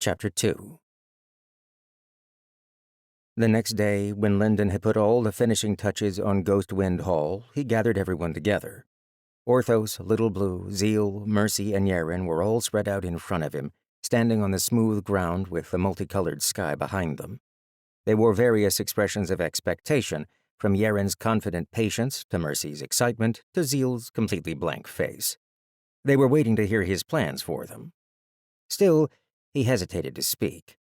Chapter 2. The next day, when Lindon had put all the finishing touches on Ghost Wind Hall, he gathered everyone together. Orthos, Little Blue, Zeal, Mercy, and Yaren were all spread out in front of him, standing on the smooth ground with the multicolored sky behind them. They wore various expressions of expectation, from Yaren's confident patience to Mercy's excitement to Zeal's completely blank face. They were waiting to hear his plans for them. Still, he hesitated to speak.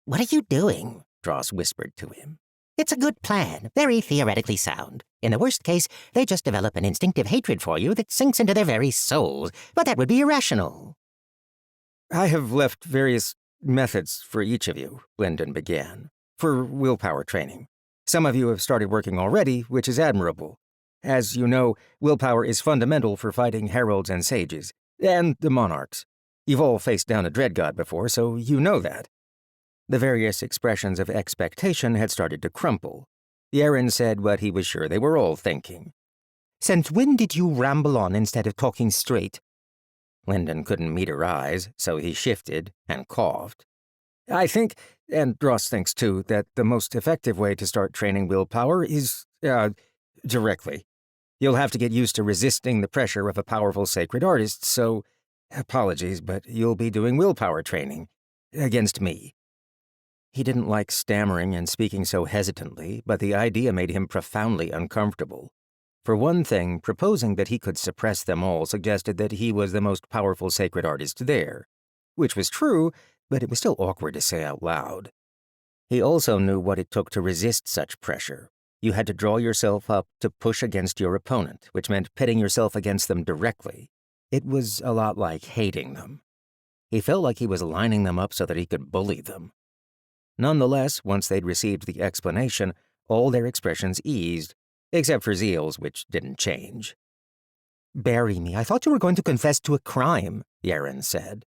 "What are you doing?" Dross whispered to him. "It's a good plan, very theoretically sound. In the worst case, they just develop an instinctive hatred for you that sinks into their very souls, but that would be irrational." "I have left various methods for each of you," Lindon began, "for willpower training. Some of you have started working already, which is admirable. As you know, willpower is fundamental for fighting heralds and sages, and the monarchs. You've all faced down a dread god before, so you know that." The various expressions of expectation had started to crumple. Yaren said what he was sure they were all thinking. "Since when did you ramble on instead of talking straight?" Lindon couldn't meet her eyes, so he shifted and coughed. "I think, and Dross thinks too, that the most effective way to start training willpower is, directly. You'll have to get used to resisting the pressure of a powerful sacred artist, so, apologies, but you'll be doing willpower training. Against me." He didn't like stammering and speaking so hesitantly, but the idea made him profoundly uncomfortable. For one thing, proposing that he could suppress them all suggested that he was the most powerful sacred artist there, which was true, but it was still awkward to say out loud. He also knew what it took to resist such pressure. You had to draw yourself up to push against your opponent, which meant pitting yourself against them directly. It was a lot like hating them. He felt like he was lining them up so that he could bully them. Nonetheless, once they'd received the explanation, all their expressions eased, except for Zeal's, which didn't change. "Bury me, I thought you were going to confess to a crime," Yaren said.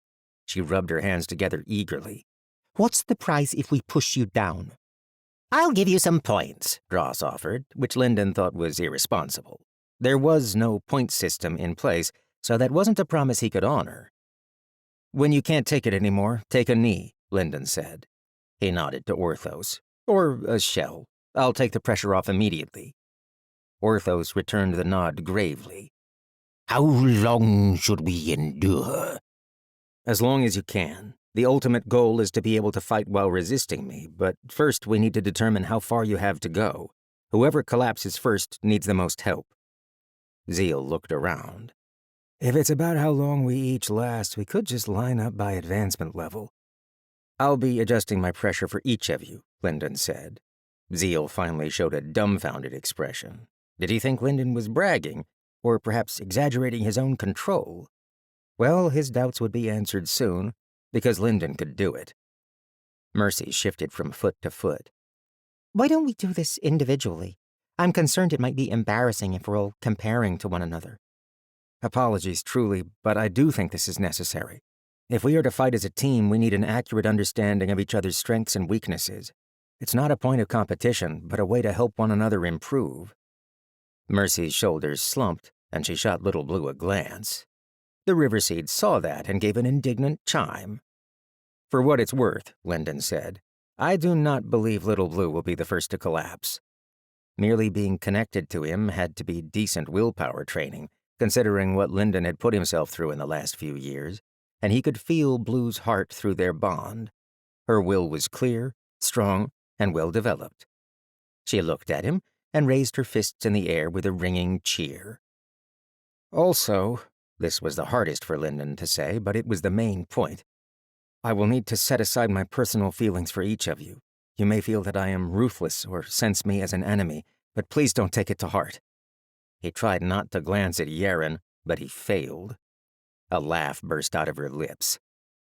She rubbed her hands together eagerly. "What's the price if we push you down?" "I'll give you some points," Dross offered, which Lindon thought was irresponsible. There was no point system in place, so that wasn't a promise he could honor. "When you can't take it anymore, take a knee," Lindon said. He nodded to Orthos. "Or a shell. I'll take the pressure off immediately." Orthos returned the nod gravely. "How long should we endure?" "As long as you can. The ultimate goal is to be able to fight while resisting me, but first we need to determine how far you have to go. Whoever collapses first needs the most help." Zeal looked around. "If it's about how long we each last, we could just line up by advancement level." "I'll be adjusting my pressure for each of you," Lindon said. Zeal finally showed a dumbfounded expression. Did he think Lindon was bragging, or perhaps exaggerating his own control? Well, his doubts would be answered soon, because Lindon could do it. Mercy shifted from foot to foot. "Why don't we do this individually? I'm concerned it might be embarrassing if we're all comparing to one another." "Apologies, truly, but I do think this is necessary. If we are to fight as a team, we need an accurate understanding of each other's strengths and weaknesses. It's not a point of competition, but a way to help one another improve." Mercy's shoulders slumped, and she shot Little Blue a glance. The Riverseed saw that and gave an indignant chime. "For what it's worth," Lindon said, "I do not believe Little Blue will be the first to collapse." Merely being connected to him had to be decent willpower training, considering what Lindon had put himself through in the last few years, and he could feel Blue's heart through their bond. Her will was clear, strong, and well-developed. She looked at him and raised her fists in the air with a ringing cheer. "Also," this was the hardest for Lindon to say, but it was the main point, "I will need to set aside my personal feelings for each of you. You may feel that I am ruthless or sense me as an enemy, but please don't take it to heart." He tried not to glance at Yaren, but he failed. A laugh burst out of her lips.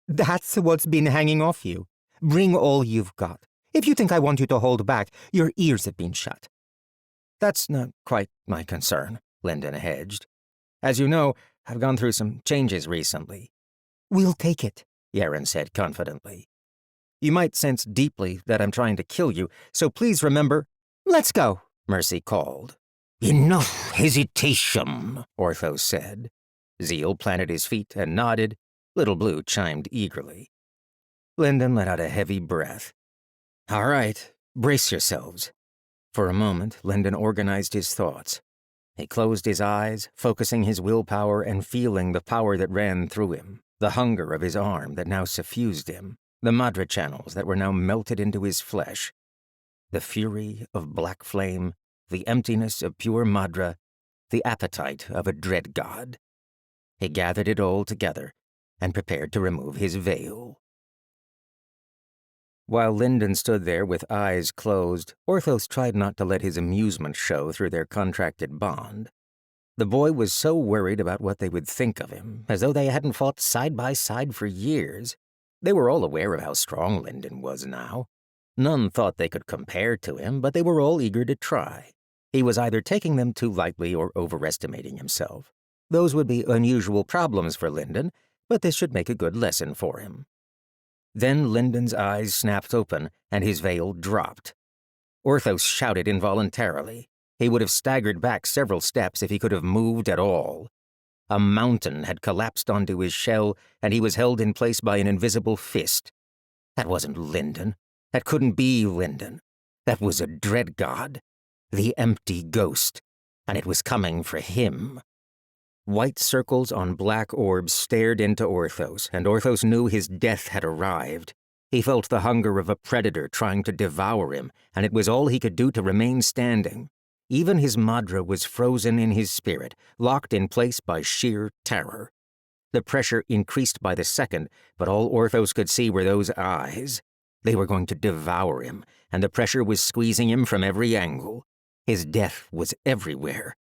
"That's what's been hanging off you. Bring all you've got. If you think I want you to hold back, your ears have been shut." "That's not quite my concern," Lindon hedged. "As you know, I've gone through some changes recently." "We'll take it," Yaren said confidently. "You might sense deeply that I'm trying to kill you, so please remember—" "Let's go," Mercy called. "Enough hesitation," Orthos said. Zeal planted his feet and nodded. Little Blue chimed eagerly. Lindon let out a heavy breath. All right, brace yourselves. For a moment, Lindon organized his thoughts. He closed his eyes, focusing his willpower and feeling the power that ran through him, the hunger of his arm that now suffused him, the madra channels that were now melted into his flesh. The fury of black flame, the emptiness of pure madra, the appetite of a dread god. He gathered it all together and prepared to remove his veil. While Lindon stood there with eyes closed, Orthos tried not to let his amusement show through their contracted bond. The boy was so worried about what they would think of him, as though they hadn't fought side by side for years. They were all aware of how strong Lindon was now. None thought they could compare to him, but they were all eager to try. He was either taking them too lightly or overestimating himself. Those would be unusual problems for Lindon, but this should make a good lesson for him. Then Lindon's eyes snapped open, and his veil dropped. Orthos shouted involuntarily. He would have staggered back several steps if he could have moved at all. A mountain had collapsed onto his shell, and he was held in place by an invisible fist. That wasn't Lindon. That couldn't be Lindon. That was a dread god. The empty ghost. And it was coming for him. White circles on black orbs stared into Orthos, and Orthos knew his death had arrived. He felt the hunger of a predator trying to devour him, and it was all he could do to remain standing. Even his madra was frozen in his spirit, locked in place by sheer terror. The pressure increased by the second, but all Orthos could see were those eyes. They were going to devour him, and the pressure was squeezing him from every angle. His death was everywhere.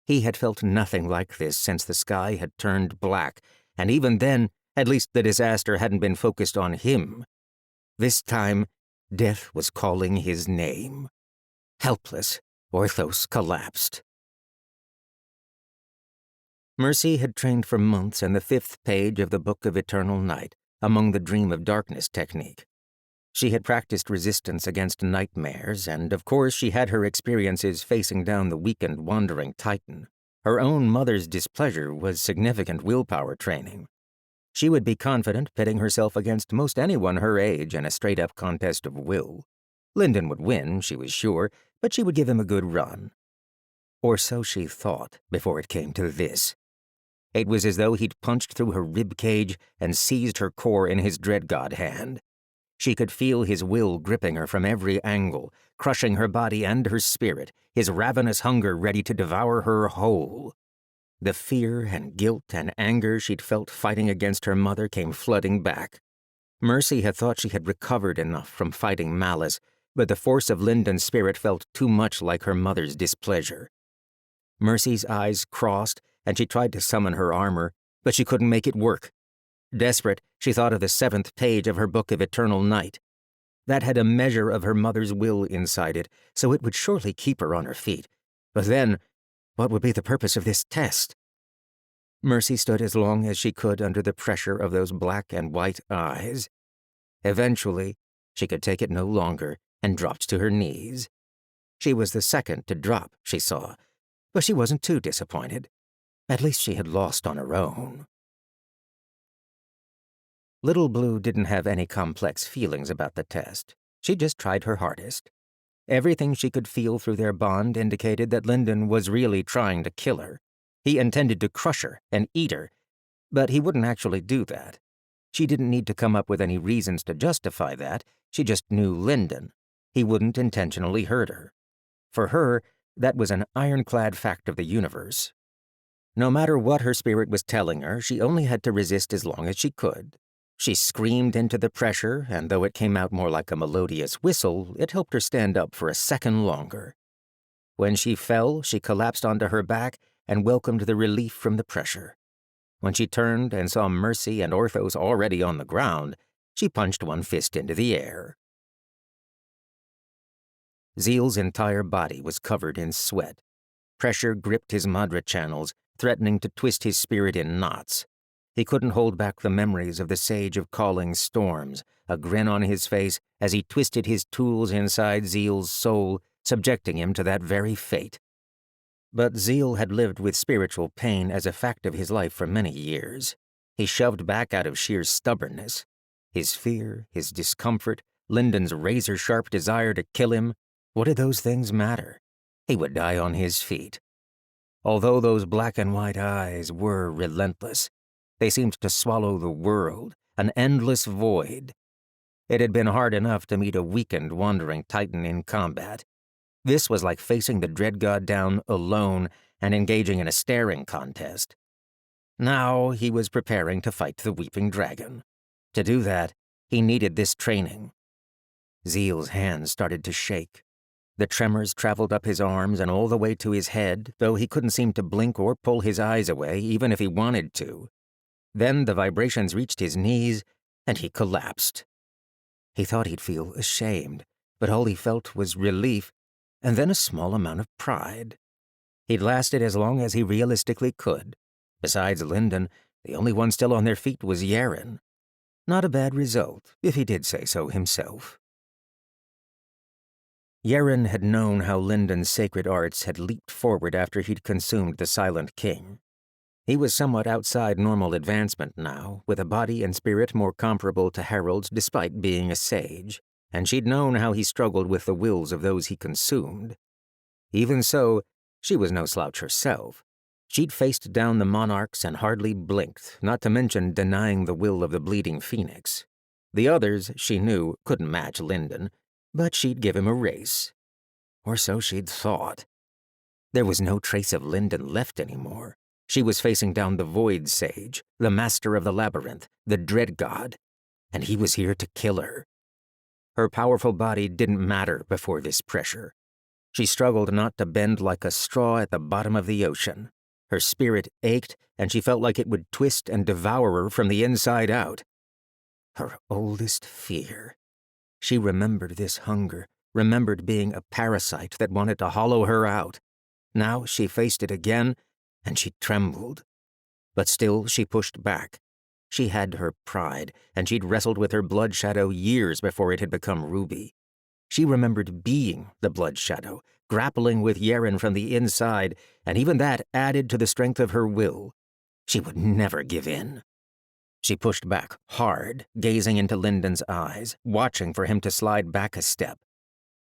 He had felt nothing like this since the sky had turned black, and even then, at least the disaster hadn't been focused on him. This time, death was calling his name. Helpless, Orthos collapsed. Mercy had trained for months in the 5th page of the Book of Eternal Night, among the Dream of Darkness technique. She had practiced resistance against nightmares, and of course she had her experiences facing down the weakened wandering titan. Her own mother's displeasure was significant willpower training. She would be confident pitting herself against most anyone her age in a straight-up contest of will. Lindon would win, she was sure, but she would give him a good run. Or so she thought before it came to this. It was as though he'd punched through her rib cage and seized her core in his dread god hand. She could feel his will gripping her from every angle, crushing her body and her spirit, his ravenous hunger ready to devour her whole. The fear and guilt and anger she'd felt fighting against her mother came flooding back. Mercy had thought she had recovered enough from fighting malice, but the force of Lindon's spirit felt too much like her mother's displeasure. Mercy's eyes crossed, and she tried to summon her armor, but she couldn't make it work. Desperate, she thought of the 7th page of her Book of Eternal Night. That had a measure of her mother's will inside it, so it would surely keep her on her feet. But then, what would be the purpose of this test? Mercy stood as long as she could under the pressure of those black and white eyes. Eventually, she could take it no longer and dropped to her knees. She was the second to drop, she saw, but she wasn't too disappointed. At least she had lost on her own. Little Blue didn't have any complex feelings about the test. She just tried her hardest. Everything she could feel through their bond indicated that Lindon was really trying to kill her. He intended to crush her and eat her, but he wouldn't actually do that. She didn't need to come up with any reasons to justify that. She just knew Lindon. He wouldn't intentionally hurt her. For her, that was an ironclad fact of the universe. No matter what her spirit was telling her, she only had to resist as long as she could. She screamed into the pressure, and though it came out more like a melodious whistle, it helped her stand up for a second longer. When she fell, she collapsed onto her back and welcomed the relief from the pressure. When she turned and saw Mercy and Orthos already on the ground, she punched one fist into the air. Zeal's entire body was covered in sweat. Pressure gripped his madra channels, threatening to twist his spirit in knots. He couldn't hold back the memories of the Sage of Calling Storms, a grin on his face as he twisted his tools inside Zeal's soul, subjecting him to that very fate. But Zeal had lived with spiritual pain as a fact of his life for many years. He shoved back out of sheer stubbornness. His fear, his discomfort, Lindon's razor-sharp desire to kill him, what did those things matter? He would die on his feet. Although those black and white eyes were relentless, they seemed to swallow the world, an endless void. It had been hard enough to meet a weakened, wandering Titan in combat. This was like facing the dread god down alone and engaging in a staring contest. Now he was preparing to fight the weeping dragon. To do that, he needed this training. Zeal's hands started to shake. The tremors traveled up his arms and all the way to his head, though he couldn't seem to blink or pull his eyes away, even if he wanted to. Then the vibrations reached his knees, and he collapsed. He thought he'd feel ashamed, but all he felt was relief, and then a small amount of pride. He'd lasted as long as he realistically could. Besides Lindon, the only one still on their feet was Yaren. Not a bad result, if he did say so himself. Yaren had known how Lindon's sacred arts had leaped forward after he'd consumed the Silent King. He was somewhat outside normal advancement now, with a body and spirit more comparable to Harold's despite being a sage, and she'd known how he struggled with the wills of those he consumed. Even so, she was no slouch herself. She'd faced down the monarchs and hardly blinked, not to mention denying the will of the bleeding phoenix. The others, she knew, couldn't match Lindon, but she'd give him a race. Or so she'd thought. There was no trace of Lindon left anymore. She was facing down the Void Sage, the master of the labyrinth, the dread god, and he was here to kill her. Her powerful body didn't matter before this pressure. She struggled not to bend like a straw at the bottom of the ocean. Her spirit ached, and she felt like it would twist and devour her from the inside out. Her oldest fear. She remembered this hunger, remembered being a parasite that wanted to hollow her out. Now she faced it again, and she trembled. But still she pushed back. She had her pride, and she'd wrestled with her blood shadow years before it had become Ruby. She remembered being the blood shadow, grappling with Yaren from the inside, and even that added to the strength of her will. She would never give in. She pushed back hard, gazing into Lindon's eyes, watching for him to slide back a step.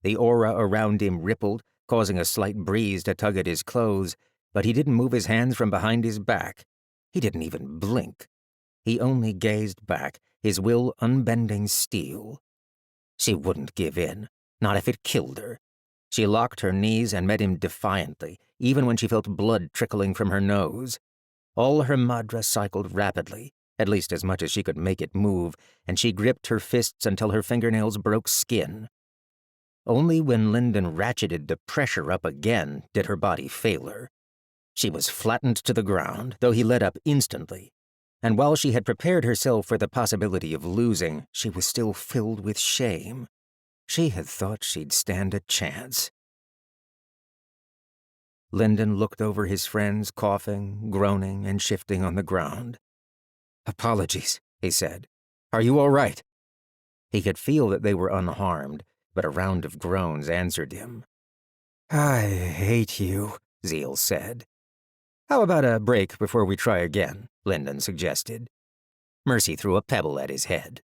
The aura around him rippled, causing a slight breeze to tug at his clothes, but he didn't move his hands from behind his back. He didn't even blink. He only gazed back, his will unbending steel. She wouldn't give in, not if it killed her. She locked her knees and met him defiantly, even when she felt blood trickling from her nose. All her madra cycled rapidly, at least as much as she could make it move, and she gripped her fists until her fingernails broke skin. Only when Lindon ratcheted the pressure up again did her body fail her. She was flattened to the ground, though he let up instantly. And while she had prepared herself for the possibility of losing, she was still filled with shame. She had thought she'd stand a chance. Lindon looked over his friends, coughing, groaning, and shifting on the ground. "Apologies," he said. "Are you all right?" He could feel that they were unharmed, but a round of groans answered him. "I hate you," Zeal said. "How about a break before we try again?" Lindon suggested. Mercy threw a pebble at his head.